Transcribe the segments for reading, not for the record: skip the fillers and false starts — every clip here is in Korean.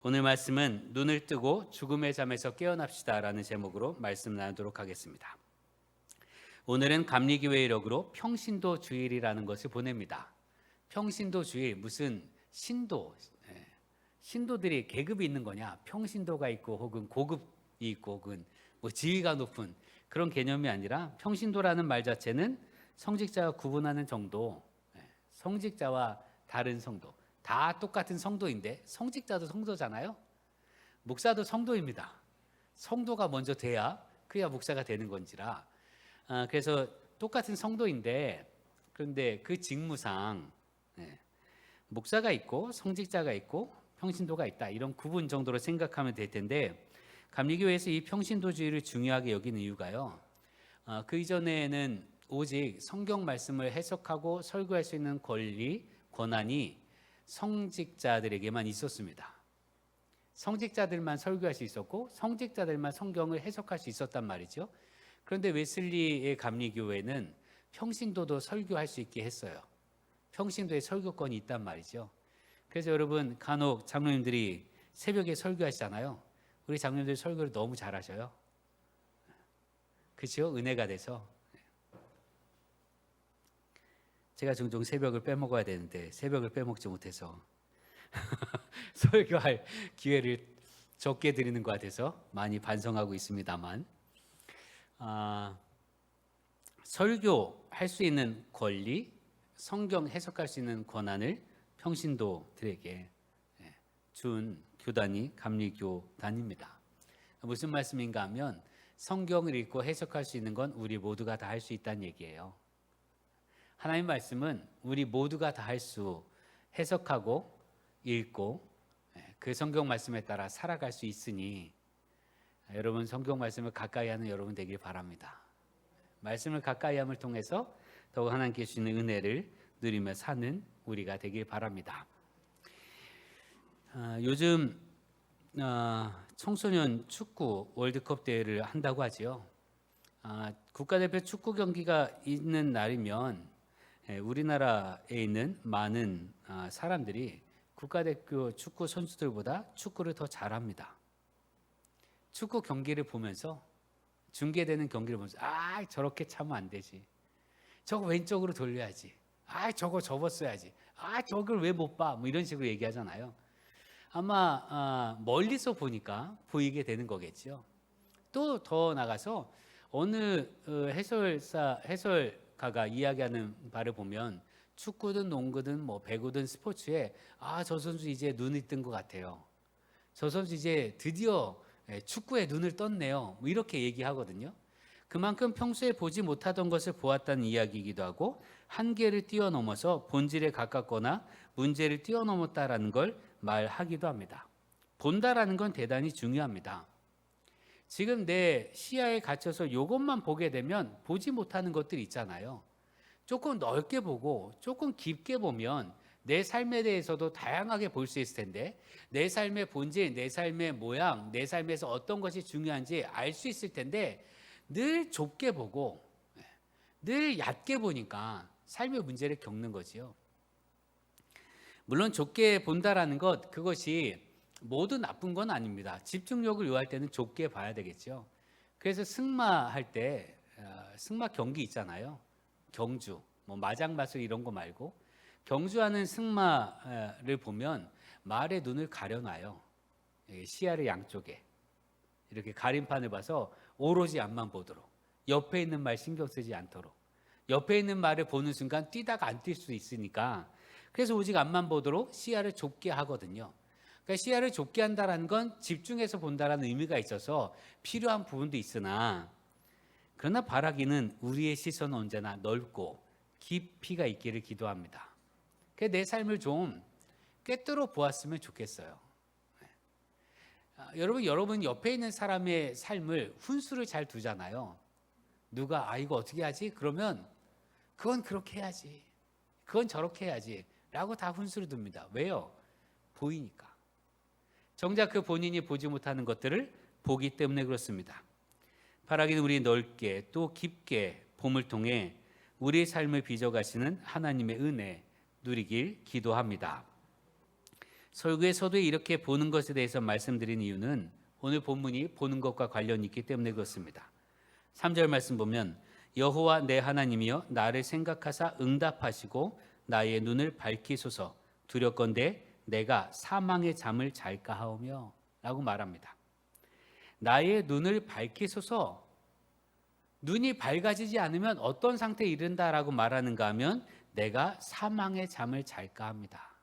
오늘 말씀은 눈을 뜨고 죽음의 잠에서 깨어납시다라는 제목으로 말씀 나누도록 하겠습니다. 오늘은 감리교회력으로 평신도 주일이라는 것을 보냅니다. 평신도 주일, 무슨 신도, 신도들이 계급이 있는 거냐? 평신도가 있고 혹은 고급이 있고 혹은 뭐 지위가 높은 그런 개념이 아니라 평신도라는 말 자체는 성직자와 구분하는 정도, 성직자와 다른 성도, 다 똑같은 성도인데 성직자도 성도잖아요. 목사도 성도입니다. 성도가 먼저 돼야 그래야 목사가 되는 건지라. 그래서 똑같은 성도인데 그런데 그 직무상 목사가 있고 성직자가 있고 평신도가 있다, 이런 구분 정도로 생각하면 될 텐데, 감리교회에서 이 평신도주의를 중요하게 여기는 이유가요, 그 이전에는 오직 성경 말씀을 해석하고 설교할 수 있는 권리, 권한이 성직자들에게만 있었습니다. 성직자들만 설교할 수 있었고 성직자들만 성경을 해석할 수 있었단 말이죠. 그런데 웨슬리의 감리교회는 평신도도 설교할 수 있게 했어요. 평신도의 설교권이 있단 말이죠. 그래서 여러분, 간혹 장로님들이 새벽에 설교하시잖아요. 우리 장로님들 설교를 너무 잘하셔요. 그렇죠? 은혜가 돼서. 제가 종종 새벽을 빼먹어야 되는데 새벽을 빼먹지 못해서 설교할 기회를 적게 드리는 것 같아서 많이 반성하고 있습니다만, 설교할 수 있는 권리, 성경 해석할 수 있는 권한을 평신도들에게 준 교단이 감리교단입니다. 무슨 말씀인가 하면 성경을 읽고 해석할 수 있는 건 우리 모두가 다 할 수 있다는 얘기예요. 하나님 말씀은 우리 모두가 다 할 수, 해석하고 읽고 그 성경 말씀에 따라 살아갈 수 있으니 여러분, 성경 말씀을 가까이 하는 여러분 되길 바랍니다. 말씀을 가까이 함을 통해서 더욱 하나님께 주시는 은혜를 누리며 사는 우리가 되길 바랍니다. 요즘 청소년 축구 월드컵 대회를 한다고 하지요. 국가대표 축구 경기가 있는 날이면 우리나라에 있는 많은 사람들이 국가대표 축구 선수들보다 축구를 더 잘합니다. 축구 경기를 보면서, 중계되는 경기를 보면서, 저렇게 차면 안 되지, 저거 왼쪽으로 돌려야지, 저거 접었어야지, 저걸 왜 못 봐, 뭐 이런 식으로 얘기하잖아요. 아마 멀리서 보니까 보이게 되는 거겠죠. 또 더 나가서 어느 해설가가 이야기하는 바를 보면 축구든 농구든 뭐 배구든 스포츠에 저 선수 이제 눈이 뜬 것 같아요. 저 선수 이제 드디어 축구에 눈을 떴네요. 뭐 이렇게 얘기하거든요. 그만큼 평소에 보지 못하던 것을 보았다는 이야기이기도 하고, 한계를 뛰어넘어서 본질에 가깝거나 문제를 뛰어넘었다라는 걸 말하기도 합니다. 본다라는 건 대단히 중요합니다. 지금 내 시야에 갇혀서 이것만 보게 되면 보지 못하는 것들이 있잖아요. 조금 넓게 보고 조금 깊게 보면 내 삶에 대해서도 다양하게 볼 수 있을 텐데, 내 삶의 본질, 내 삶의 모양, 내 삶에서 어떤 것이 중요한지 알 수 있을 텐데, 늘 좁게 보고 늘 얕게 보니까 삶의 문제를 겪는 거지요. 물론 좁게 본다라는 것, 그것이 모두 나쁜 건 아닙니다. 집중력을 요할 때는 좁게 봐야 되겠죠. 그래서 승마할 때 승마 경기 있잖아요. 경주, 뭐 마장마술 이런 거 말고 경주하는 승마를 보면 말의 눈을 가려놔요. 시야를 양쪽에 이렇게 가림판을 봐서 오로지 앞만 보도록, 옆에 있는 말 신경 쓰지 않도록. 옆에 있는 말을 보는 순간 뛰다가 안 뛸 수 있으니까, 그래서 오직 앞만 보도록 시야를 좁게 하거든요. 그러니까 시야를 좁게 한다는 건 집중해서 본다라는 의미가 있어서 필요한 부분도 있으나, 그러나 바라기는 우리의 시선은 언제나 넓고 깊이가 있기를 기도합니다. 내 삶을 좀 꿰뚫어 보았으면 좋겠어요. 여러분 옆에 있는 사람의 삶을 훈수를 잘 두잖아요. 누가 이거 어떻게 하지? 그러면 그건 그렇게 해야지, 그건 저렇게 해야지 라고 다 훈수를 둡니다. 왜요? 보이니까. 정작 그 본인이 보지 못하는 것들을 보기 때문에 그렇습니다. 바라기는 우리 넓게 또 깊게 봄을 통해 우리의 삶을 빚어가시는 하나님의 은혜 누리길 기도합니다. 설교에서도 이렇게 보는 것에 대해서 말씀드린 이유는 오늘 본문이 보는 것과 관련이 있기 때문에 그렇습니다. 3절 말씀 보면 여호와 내 하나님이여 나를 생각하사 응답하시고 나의 눈을 밝히소서 두렵건대 내가 사망의 잠을 잘까 하오며 라고 말합니다. 나의 눈을 밝히소서. 눈이 밝아지지 않으면 어떤 상태에 이른다라고 말하는가 하면 내가 사망의 잠을 잘까 합니다.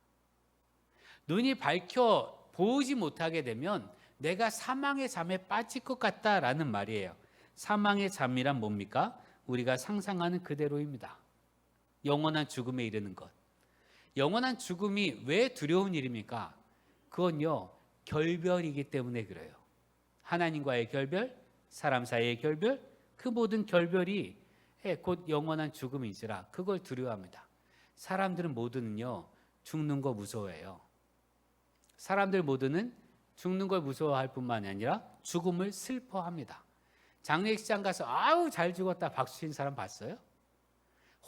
눈이 밝혀 보지 못하게 되면 내가 사망의 잠에 빠질 것 같다라는 말이에요. 사망의 잠이란 뭡니까? 우리가 상상하는 그대로입니다. 영원한 죽음에 이르는 것. 영원한 죽음이 왜 두려운 일입니까? 그건요, 결별이기 때문에 그래요. 하나님과의 결별, 사람 사이의 결별, 그 모든 결별이 곧 영원한 죽음이지라 그걸 두려워합니다. 사람들은 모두는요, 죽는 거 무서워해요. 사람들 모두는 죽는 걸 무서워할 뿐만 아니라 죽음을 슬퍼합니다. 장례식장 가서 아우 잘 죽었다 박수 치는 사람 봤어요?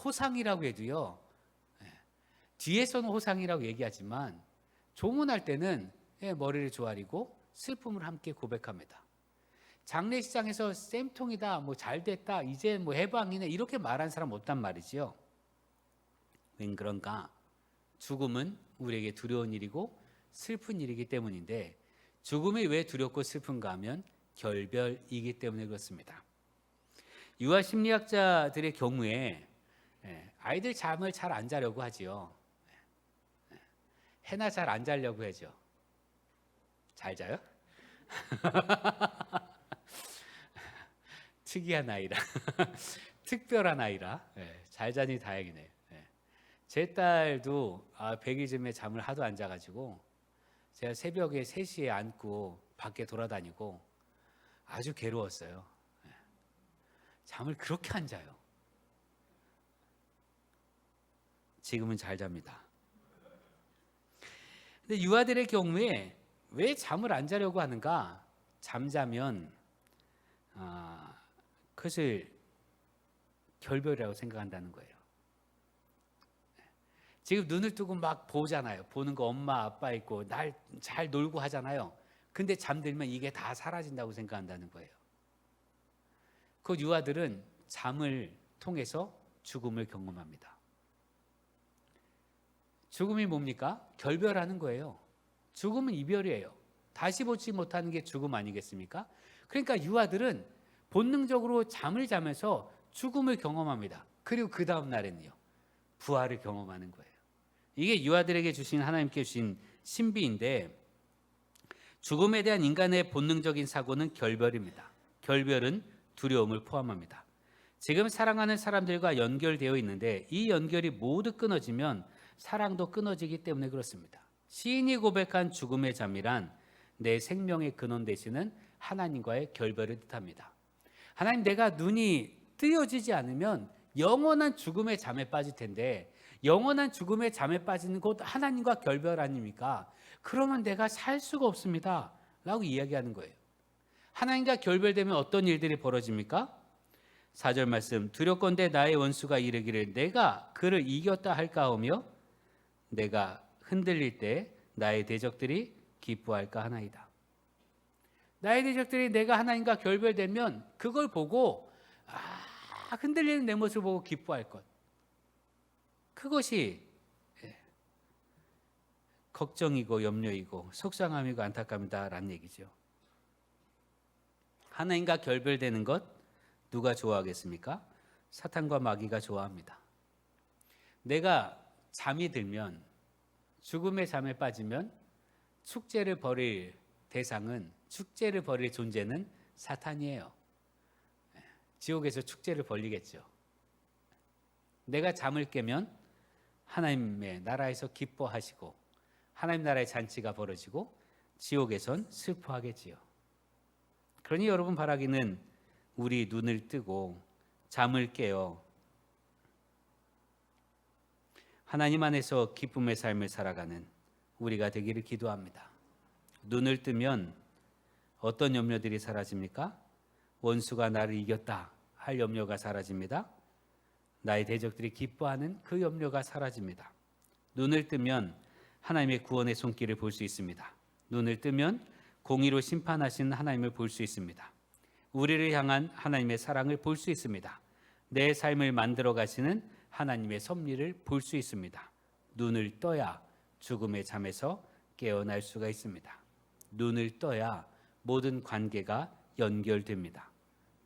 호상이라고 해도요, 뒤에서는 호상이라고 얘기하지만 조문할 때는 머리를 조아리고 슬픔을 함께 고백합니다. 장례식장에서 쌤통이다, 뭐 잘됐다, 이제 뭐 해방이네 이렇게 말하는 사람 없단 말이지요. 웬 그런가? 죽음은 우리에게 두려운 일이고 슬픈 일이기 때문인데 죽음이 왜 두렵고 슬픈가 하면 결별이기 때문에 그렇습니다. 유아 심리학자들의 경우에 아이들 잠을 잘 안 자려고 하지요. 해나 잘 안 자려고 하죠. 잘 자요? 특이한 아이라 특별한 아이라 잘 자니 다행이네요. 제 딸도 100일쯤에 잠을 하도 안 자가지고 제가 새벽에 3시에 안고 밖에 돌아다니고 아주 괴로웠어요. 잠을 그렇게 안 자요. 지금은 잘 잡니다. 근데 유아들의 경우에 왜 잠을 안 자려고 하는가? 잠자면 그것을 결별이라고 생각한다는 거예요. 지금 눈을 뜨고 막 보잖아요. 보는 거 엄마 아빠 있고 날 잘 놀고 하잖아요. 근데 잠들면 이게 다 사라진다고 생각한다는 거예요. 그 유아들은 잠을 통해서 죽음을 경험합니다. 죽음이 뭡니까? 결별하는 거예요. 죽음은 이별이에요. 다시 보지 못하는 게 죽음 아니겠습니까? 그러니까 유아들은 본능적으로 잠을 자면서 죽음을 경험합니다. 그리고 그 다음 날에는요, 부활을 경험하는 거예요. 이게 유아들에게 주신 하나님께 주신 신비인데 죽음에 대한 인간의 본능적인 사고는 결별입니다. 결별은 두려움을 포함합니다. 지금 사랑하는 사람들과 연결되어 있는데 이 연결이 모두 끊어지면 사랑도 끊어지기 때문에 그렇습니다. 시인이 고백한 죽음의 잠이란 내 생명의 근원 되시는 하나님과의 결별을 뜻합니다. 하나님, 내가 눈이 뜨여지지 않으면 영원한 죽음의 잠에 빠질 텐데 영원한 죽음의 잠에 빠지는 곧 하나님과 결별 아닙니까? 그러면 내가 살 수가 없습니다 라고 이야기하는 거예요. 하나님과 결별되면 어떤 일들이 벌어집니까? 4절 말씀, 두렵건대 나의 원수가 이르기를 내가 그를 이겼다 할까 하며 내가 흔들릴 때 나의 대적들이 기뻐할까 하나이다. 나의 대적들이 내가 하나님과 결별되면 그걸 보고 흔들리는 내 모습을 보고 기뻐할 것. 그것이 걱정이고 염려이고 속상함이고 안타까움이다라는 얘기죠. 하나님과 결별되는 것 누가 좋아하겠습니까? 사탄과 마귀가 좋아합니다. 내가 잠이 들면 죽음의 잠에 빠지면 축제를 벌일 대상은 축제를 벌일 존재는 사탄이에요. 지옥에서 축제를 벌리겠죠. 내가 잠을 깨면 하나님의 나라에서 기뻐하시고 하나님 나라의 잔치가 벌어지고 지옥에선 슬퍼하겠지요. 그러니 여러분 바라기는 우리 눈을 뜨고 잠을 깨어 하나님 안에서 기쁨의 삶을 살아가는 우리가 되기를 기도합니다. 눈을 뜨면 어떤 염려들이 사라집니까? 원수가 나를 이겼다 할 염려가 사라집니다. 나의 대적들이 기뻐하는 그 염려가 사라집니다. 눈을 뜨면 하나님의 구원의 손길을 볼 수 있습니다. 눈을 뜨면 공의로 심판하시는 하나님을 볼 수 있습니다. 우리를 향한 하나님의 사랑을 볼 수 있습니다. 내 삶을 만들어 가시는 하나님의 섭리를 볼 수 있습니다. 눈을 떠야 죽음의 잠에서 깨어날 수가 있습니다. 눈을 떠야 모든 관계가 연결됩니다.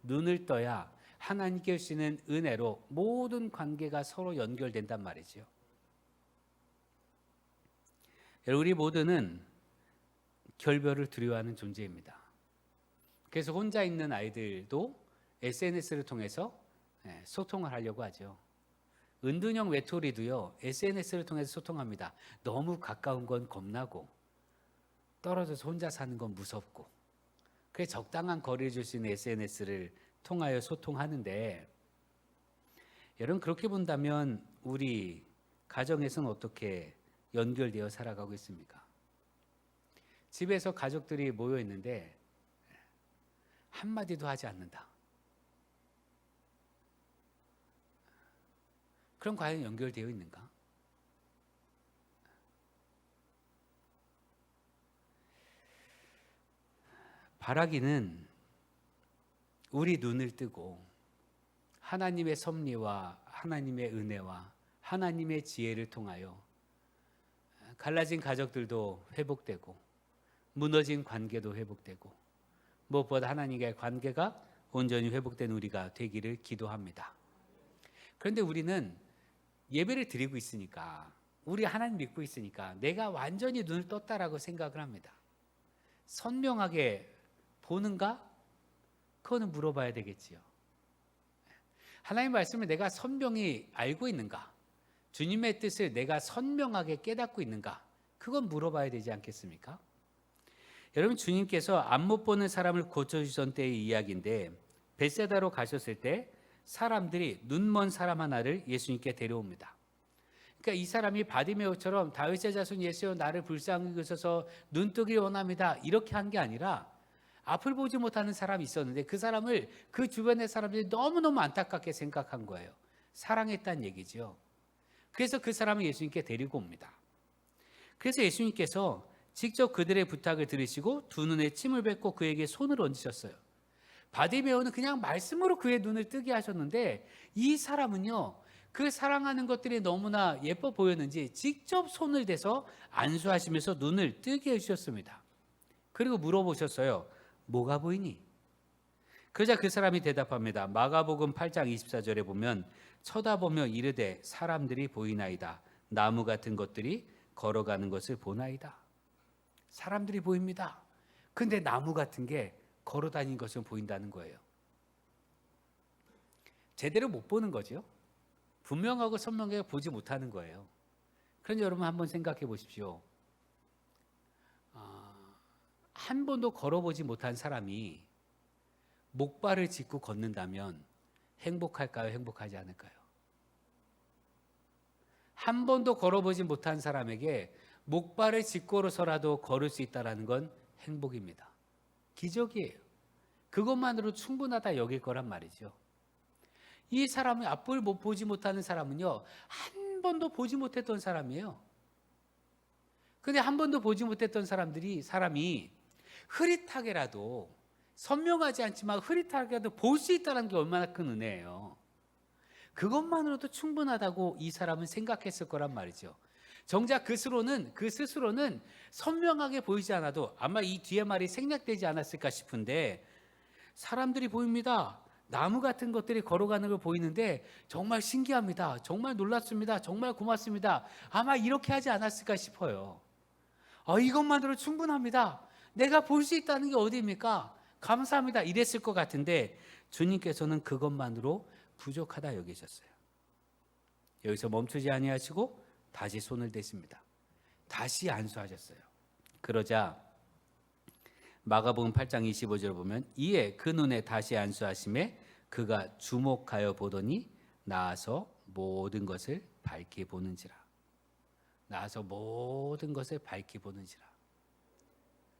눈을 떠야 하나님께 주시는 은혜로 모든 관계가 서로 연결된단 말이지요. 우리 모두는 결별을 두려워하는 존재입니다. 그래서 혼자 있는 아이들도 SNS를 통해서 소통을 하려고 하죠. 은둔형 외톨이도요, SNS를 통해서 소통합니다. 너무 가까운 건 겁나고 떨어져서 혼자 사는 건 무섭고, 그래서 적당한 거리를 줄 수 있는 SNS를 통하여 소통하는데, 여러분 그렇게 본다면 우리 가정에서는 어떻게 연결되어 살아가고 있습니까? 집에서 가족들이 모여 있는데 한마디도 하지 않는다. 그럼 과연 연결되어 있는가? 바라기는 우리 눈을 뜨고 하나님의 섭리와 하나님의 은혜와 하나님의 지혜를 통하여 갈라진 가족들도 회복되고 무너진 관계도 회복되고 무엇보다 하나님과의 관계가 온전히 회복된 우리가 되기를 기도합니다. 그런데 우리는 예배를 드리고 있으니까, 우리 하나님 믿고 있으니까 내가 완전히 눈을 떴다라고 생각을 합니다. 선명하게 보는가? 그거는 물어봐야 되겠지요. 하나님 말씀을 내가 선명히 알고 있는가? 주님의 뜻을 내가 선명하게 깨닫고 있는가? 그건 물어봐야 되지 않겠습니까? 여러분, 주님께서 안 못 보는 사람을 고쳐주셨던 때의 이야기인데, 벳세다로 가셨을 때 사람들이 눈먼 사람 하나를 예수님께 데려옵니다. 그러니까 이 사람이 바디메오처럼 다윗의 자손 예수여 나를 불쌍히 여기소서 눈뜨기 원합니다, 이렇게 한 게 아니라 앞을 보지 못하는 사람이 있었는데 그 사람을 그 주변의 사람들이 너무너무 안타깝게 생각한 거예요. 사랑했다는 얘기죠. 그래서 그 사람을 예수님께 데리고 옵니다. 그래서 예수님께서 직접 그들의 부탁을 들으시고 두 눈에 침을 뱉고 그에게 손을 얹으셨어요. 바디메오는 그냥 말씀으로 그의 눈을 뜨게 하셨는데, 이 사람은요, 그 사랑하는 것들이 너무나 예뻐 보였는지 직접 손을 대서 안수하시면서 눈을 뜨게 해주셨습니다. 그리고 물어보셨어요. 뭐가 보이니? 그러자 그 사람이 대답합니다. 마가복음 8장 24절에 보면 쳐다보며 이르되 사람들이 보이나이다. 나무 같은 것들이 걸어가는 것을 보나이다. 사람들이 보입니다. 근데 나무 같은 게 걸어다니는 것은 보인다는 거예요. 제대로 못 보는 거죠. 분명하고 선명하게 보지 못하는 거예요. 그런데 여러분 한번 생각해 보십시오. 한 번도 걸어보지 못한 사람이 목발을 짚고 걷는다면 행복할까요? 행복하지 않을까요? 한 번도 걸어보지 못한 사람에게 목발을 짚고서라도 걸을 수 있다는 건 행복입니다. 기적이에요. 그것만으로 충분하다 여길 거란 말이죠. 이 사람이 앞을 못 보지 못하는 사람은요, 한 번도 보지 못했던 사람이에요. 근데 한 번도 보지 못했던 사람이 흐릿하게라도, 선명하지 않지만 흐릿하게라도 볼 수 있다는 게 얼마나 큰 은혜예요. 그것만으로도 충분하다고 이 사람은 생각했을 거란 말이죠. 정작 그 스스로는 선명하게 보이지 않아도 아마 이 뒤에 말이 생략되지 않았을까 싶은데, 사람들이 보입니다. 나무 같은 것들이 걸어가는 걸 보이는데 정말 신기합니다. 정말 놀랍습니다. 정말 고맙습니다. 아마 이렇게 하지 않았을까 싶어요. 이것만으로 충분합니다. 내가 볼 수 있다는 게 어디입니까? 감사합니다. 이랬을 것 같은데 주님께서는 그것만으로 부족하다 여기셨어요. 여기서 멈추지 아니하시고 다시 손을 대십니다. 다시 안수하셨어요. 그러자 마가복음 8장 25절을 보면 이에 그 눈에 다시 안수하심에 그가 주목하여 보더니 나아서 모든 것을 밝히 보는지라. 나아서 모든 것을 밝히 보는지라.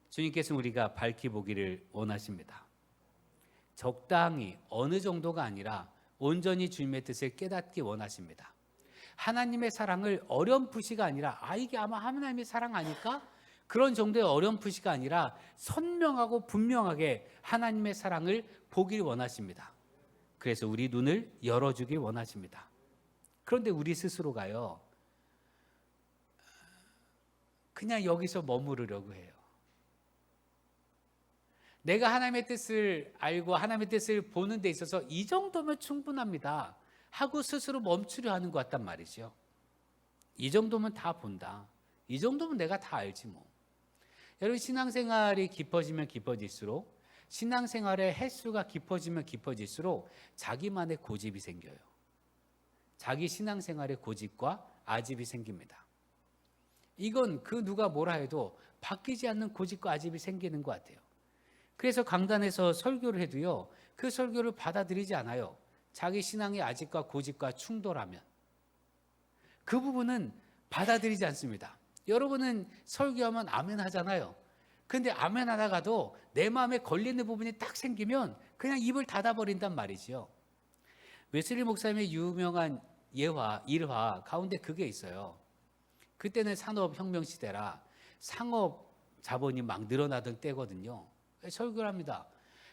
주님께서는 우리가 밝히 보기를 원하십니다. 적당히 어느 정도가 아니라 온전히 주님의 뜻을 깨닫기 원하십니다. 하나님의 사랑을 어렴풋이가 아니라 이게 아마 하나님의 사랑 아닐까? 그런 정도의 어렴풋이가 아니라 선명하고 분명하게 하나님의 사랑을 보길 원하십니다. 그래서 우리 눈을 열어주길 원하십니다. 그런데 우리 스스로가요, 그냥 여기서 머무르려고 해요. 내가 하나님의 뜻을 알고 하나님의 뜻을 보는 데 있어서 이 정도면 충분합니다 하고 스스로 멈추려 하는 것 같단 말이죠. 이 정도면 다 본다. 이 정도면 내가 다 알지 뭐. 여러분, 신앙생활이 깊어지면 깊어질수록, 신앙생활의 횟수가 깊어지면 깊어질수록 자기만의 고집이 생겨요. 자기 신앙생활의 고집과 아집이 생깁니다. 이건 그 누가 뭐라 해도 바뀌지 않는 고집과 아집이 생기는 것 같아요. 그래서 강단에서 설교를 해도요, 그 설교를 받아들이지 않아요. 자기 신앙의 아집과 고집과 충돌하면 그 부분은 받아들이지 않습니다. 여러분은 설교하면 아멘 하잖아요. 근데 아멘 하다가도 내 마음에 걸리는 부분이 딱 생기면 그냥 입을 닫아버린단 말이죠. 웨슬리 목사님의 유명한 일화 가운데 그게 있어요. 그때는 산업혁명 시대라 상업 자본이 막 늘어나던 때거든요. 설교를 합니다.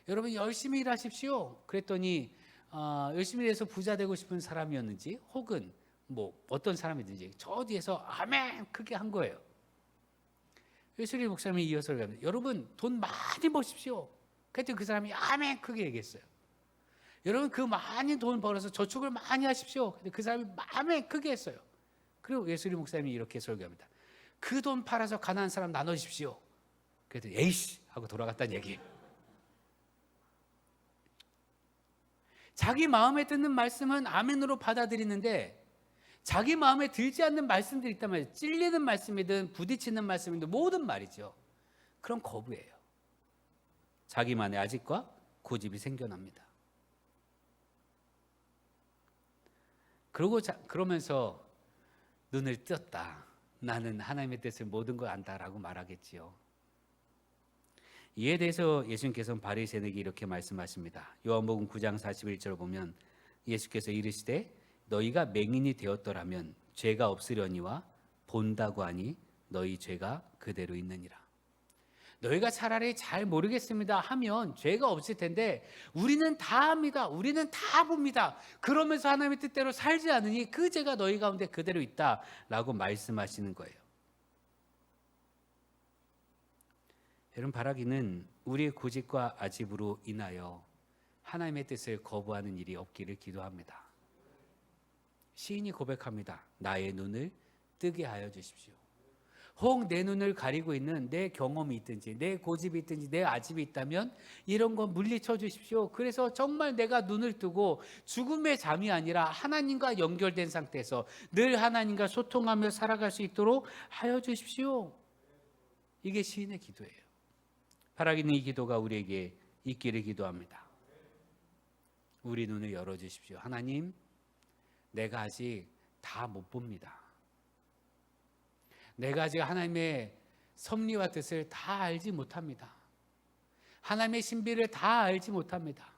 여러분 열심히 일하십시오. 그랬더니 열심히 일해서 부자 되고 싶은 사람이었는지 혹은 뭐 어떤 사람이든지 저 뒤에서 아멘 크게 한 거예요. 웨슬리 목사님이 이어서 합니다. 여러분 돈 많이 버십시오. 그랬더니 그 사람이 아멘 크게 얘기했어요. 여러분 그 많이 돈 벌어서 저축을 많이 하십시오. 근데 그 사람이 아멘 크게 했어요. 그리고 웨슬리 목사님이 이렇게 설교합니다. 그 돈 팔아서 가난한 사람 나눠주십시오. 그랬더니 에이씨 하고 돌아갔다는 얘기예요. 자기 마음에 드는 말씀은 아멘으로 받아들이는데 자기 마음에 들지 않는 말씀들이 있단 말이에요. 찔리는 말씀이든 부딪히는 말씀이든 모든 말이죠. 그럼 거부해요. 자기만의 아집과 고집이 생겨납니다. 그러면서 눈을 떴다. 나는 하나님의 뜻을 모든 걸 안다라고 말하겠지요. 이에 대해서 예수님께서는 바리새인에게 이렇게 말씀하십니다. 요한복음 9장 41절 보면 예수께서 이르시되 너희가 맹인이 되었더라면 죄가 없으려니와 본다고 하니 너희 죄가 그대로 있느니라. 너희가 차라리 잘 모르겠습니다 하면 죄가 없을 텐데 우리는 다 합니다. 우리는 다 봅니다. 그러면서 하나님의 뜻대로 살지 않으니 그 죄가 너희 가운데 그대로 있다라고 말씀하시는 거예요. 여러분, 바라기는 우리의 고집과 아집으로 인하여 하나님의 뜻을 거부하는 일이 없기를 기도합니다. 시인이 고백합니다. 나의 눈을 뜨게 하여 주십시오. 혹 내 눈을 가리고 있는 내 경험이 있든지 내 고집이 있든지 내 아집이 있다면 이런 거 물리쳐 주십시오. 그래서 정말 내가 눈을 뜨고 죽음의 잠이 아니라 하나님과 연결된 상태에서 늘 하나님과 소통하며 살아갈 수 있도록 하여 주십시오. 이게 시인의 기도예요. 바라기는 이 기도가 우리에게 있기를 기도합니다. 우리 눈을 열어주십시오. 하나님, 내가 아직 다 못 봅니다. 내가 아직 하나님의 섭리와 뜻을 다 알지 못합니다. 하나님의 신비를 다 알지 못합니다.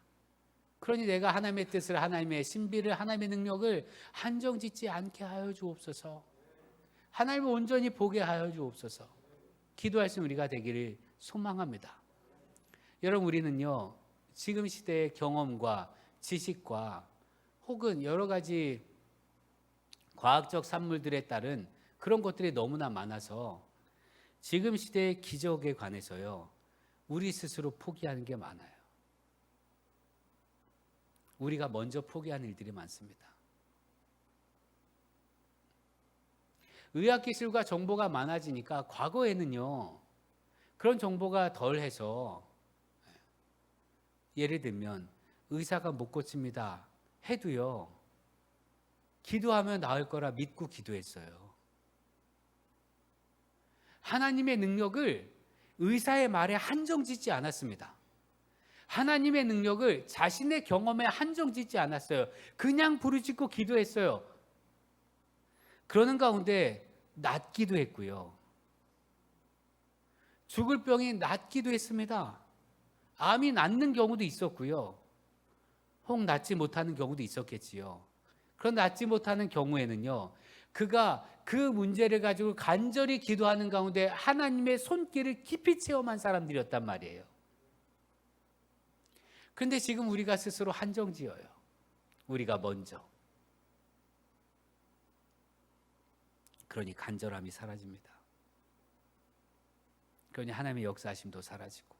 그러니 내가 하나님의 뜻을, 하나님의 신비를, 하나님의 능력을 한정짓지 않게 하여 주옵소서. 하나님을 온전히 보게 하여 주옵소서. 기도할 수 있는 우리가 되기를 소망합니다. 여러분, 우리는요 지금 시대의 경험과 지식과 혹은 여러 가지 과학적 산물들에 따른 그런 것들이 너무나 많아서 지금 시대의 기적에 관해서요 우리 스스로 포기하는 게 많아요. 우리가 먼저 포기하는 일들이 많습니다. 의학기술과 정보가 많아지니까 과거에는요 그런 정보가 덜해서 예를 들면 의사가 못 고칩니다 해도요 기도하면 나을 거라 믿고 기도했어요. 하나님의 능력을 의사의 말에 한정짓지 않았습니다. 하나님의 능력을 자신의 경험에 한정짓지 않았어요. 그냥 부르짖고 기도했어요. 그러는 가운데 낫기도 했고요. 죽을 병이 낫기도 했습니다. 암이 낫는 경우도 있었고요. 혹 낫지 못하는 경우도 있었겠지요. 그런 낫지 못하는 경우에는요, 그가 그 문제를 가지고 간절히 기도하는 가운데 하나님의 손길을 깊이 체험한 사람들이었단 말이에요. 그런데 지금 우리가 스스로 한정지어요. 우리가 먼저. 그러니 간절함이 사라집니다. 그러니 하나님의 역사하심도 사라지고,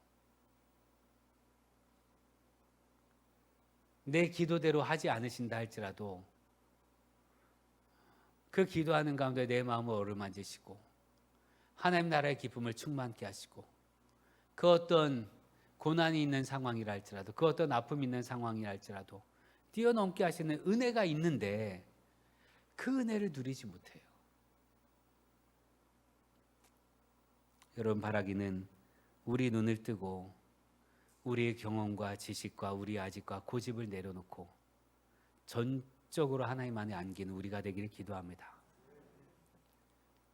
내 기도대로 하지 않으신다 할지라도 그 기도하는 가운데 내 마음을 어루만지시고 하나님 나라의 기쁨을 충만케 하시고, 그 어떤 고난이 있는 상황이라 할지라도, 그 어떤 아픔이 있는 상황이라 할지라도 뛰어넘게 하시는 은혜가 있는데 그 은혜를 누리지 못해요. 여러분, 바라기는 우리 눈을 뜨고 우리의 경험과 지식과 우리의 아직과 고집을 내려놓고 전적으로 하나님 안에 안기는 우리가 되기를 기도합니다.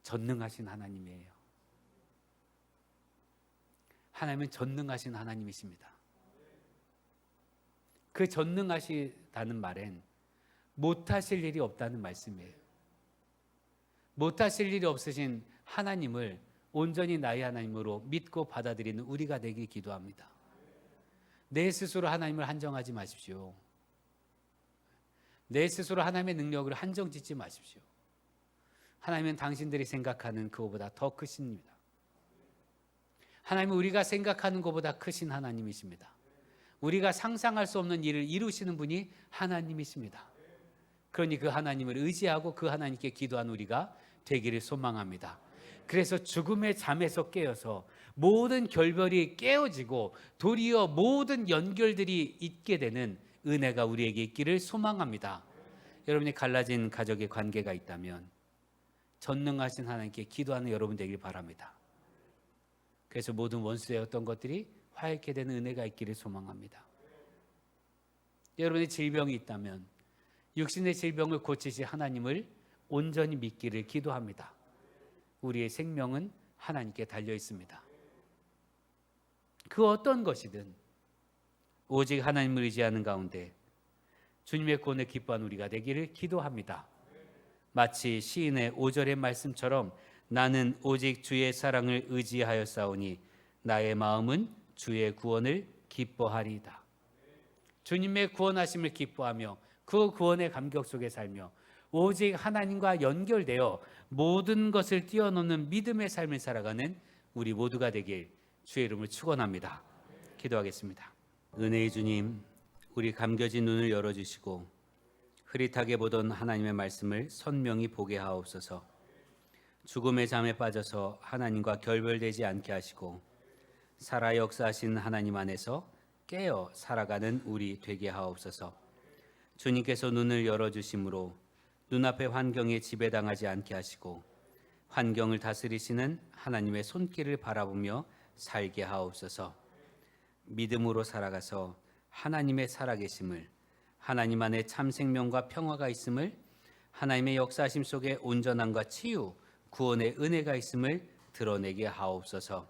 전능하신 하나님이에요. 하나님은 전능하신 하나님이십니다. 그 전능하시다는 말엔 못하실 일이 없다는 말씀이에요. 못하실 일이 없으신 하나님을 온전히 나의 하나님으로 믿고 받아들이는 우리가 되길 기도합니다. 내 스스로 하나님을 한정하지 마십시오. 내 스스로 하나님의 능력을 한정 짓지 마십시오. 하나님은 당신들이 생각하는 그거보다 더 크십니다. 하나님은 우리가 생각하는 것보다 크신 하나님이십니다. 우리가 상상할 수 없는 일을 이루시는 분이 하나님이십니다. 그러니 그 하나님을 의지하고 그 하나님께 기도한 우리가 되기를 소망합니다. 그래서 죽음의 잠에서 깨어서 모든 결별이 깨어지고 도리어 모든 연결들이 있게 되는 은혜가 우리에게 있기를 소망합니다. 여러분이 갈라진 가족의 관계가 있다면 전능하신 하나님께 기도하는 여러분 되길 바랍니다. 그래서 모든 원수되었던 것들이 화해케 되는 은혜가 있기를 소망합니다. 여러분의 질병이 있다면 육신의 질병을 고치실 하나님을 온전히 믿기를 기도합니다. 우리의 생명은 하나님께 달려 있습니다. 그 어떤 것이든 오직 하나님을 의지하는 가운데 주님의 구원을 기뻐하는 우리가 되기를 기도합니다. 마치 시인의 5절의 말씀처럼 나는 오직 주의 사랑을 의지하였사오니 나의 마음은 주의 구원을 기뻐하리이다. 주님의 구원하심을 기뻐하며 그 구원의 감격 속에 살며 오직 하나님과 연결되어 모든 것을 뛰어넘는 믿음의 삶을 살아가는 우리 모두가 되길 주의 이름을 축원합니다. 기도하겠습니다. 은혜의 주님, 우리 감겨진 눈을 열어주시고 흐릿하게 보던 하나님의 말씀을 선명히 보게 하옵소서. 죽음의 잠에 빠져서 하나님과 결별되지 않게 하시고 살아 역사하신 하나님 안에서 깨어 살아가는 우리 되게 하옵소서. 주님께서 눈을 열어주심으로 눈앞의 환경에 지배당하지 않게 하시고 환경을 다스리시는 하나님의 손길을 바라보며 살게 하옵소서. 믿음으로 살아가서 하나님의 살아계심을, 하나님 안에 참 생명과 평화가 있음을, 하나님의 역사하심 속에 온전함과 치유, 구원의 은혜가 있음을 드러내게 하옵소서.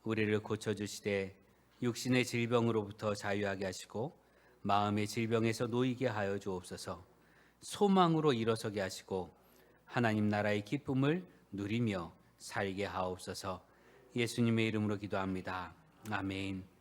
우리를 고쳐주시되 육신의 질병으로부터 자유하게 하시고 마음의 질병에서 놓이게 하여 주옵소서. 소망으로 일어서게 하시고 하나님 나라의 기쁨을 누리며 살게 하옵소서. 예수님의 이름으로 기도합니다. 아멘.